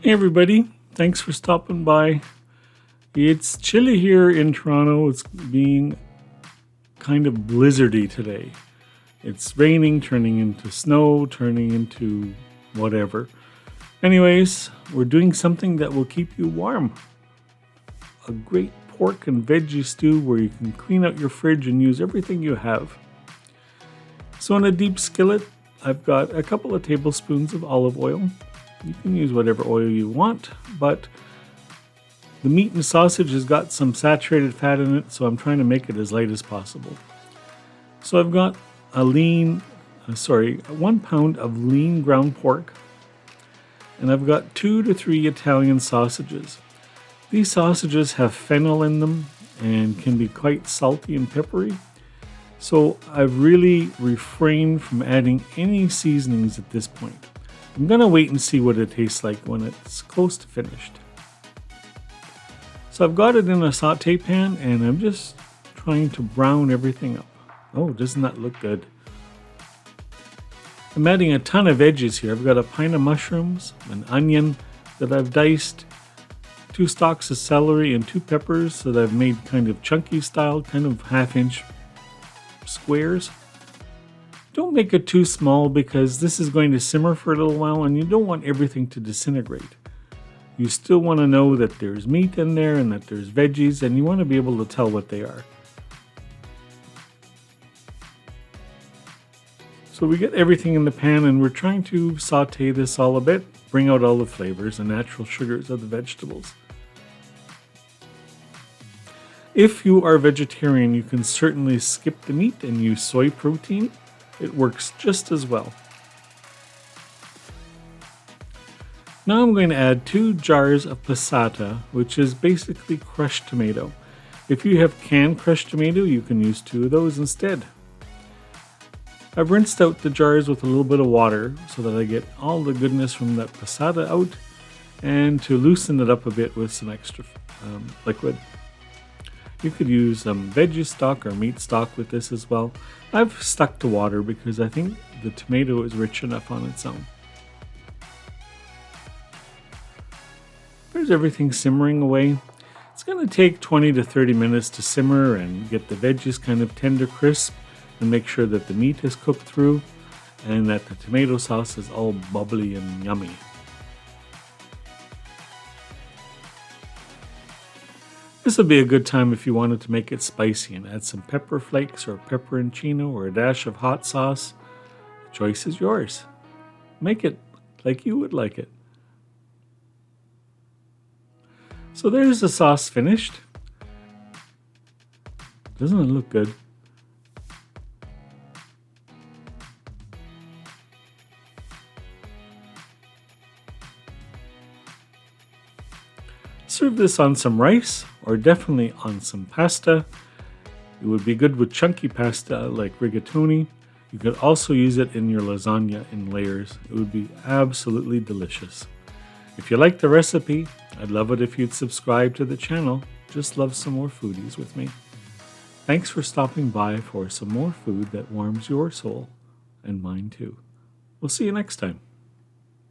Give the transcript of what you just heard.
Hey everybody, thanks for stopping by. It's chilly here in Toronto. It's being kind of blizzardy today. It's raining, turning into snow, turning into whatever. Anyways, we're doing something that will keep you warm. A great pork and veggie stew where you can clean out your fridge and use everything you have. So in a deep skillet, I've got a couple of tablespoons of olive oil. You can use whatever oil you want, but the meat and sausage has got some saturated fat in it, so I'm trying to make it as light as possible. So I've got 1 pound of lean ground pork, and I've got 2 to 3 Italian sausages. These sausages have fennel in them and can be quite salty and peppery, so I've really refrained from adding any seasonings at this point. I'm going to wait and see what it tastes like when it's close to finished. So I've got it in a saute pan and I'm just trying to brown everything up. Oh, doesn't that look good? I'm adding a ton of veggies here. I've got a pint of mushrooms, an onion that I've diced, 2 stalks of celery and 2 peppers that I've made kind of chunky style, kind of half-inch squares. Don't make it too small because this is going to simmer for a little while and you don't want everything to disintegrate. You still want to know that there's meat in there and that there's veggies, and you want to be able to tell what they are. So we get everything in the pan and we're trying to saute this all a bit, bring out all the flavors and natural sugars of the vegetables. If you are vegetarian, you can certainly skip the meat and use soy protein. It works just as well. Now I'm going to add 2 jars of passata, which is basically crushed tomato. If you have canned crushed tomato, you can use 2 of those instead. I've rinsed out the jars with a little bit of water so that I get all the goodness from that passata out, and to loosen it up a bit with some extra liquid. You could use veggie stock or meat stock with this as well. I've stuck to water because I think the tomato is rich enough on its own. There's everything simmering away. It's going to take 20 to 30 minutes to simmer and get the veggies kind of tender crisp and make sure that the meat is cooked through and that the tomato sauce is all bubbly and yummy. This would be a good time if you wanted to make it spicy and add some pepper flakes or pepperoncino or a dash of hot sauce. The choice is yours. Make it like you would like it. So there's the sauce finished. Doesn't it look good? Serve this on some rice or definitely on some pasta. It would be good with chunky pasta like rigatoni. You could also use it in your lasagna in layers. It would be absolutely delicious. If you like the recipe, I'd love it if you'd subscribe to the channel. Just love some more foodies with me. Thanks for stopping by for some more food that warms your soul and mine too. We'll see you next time.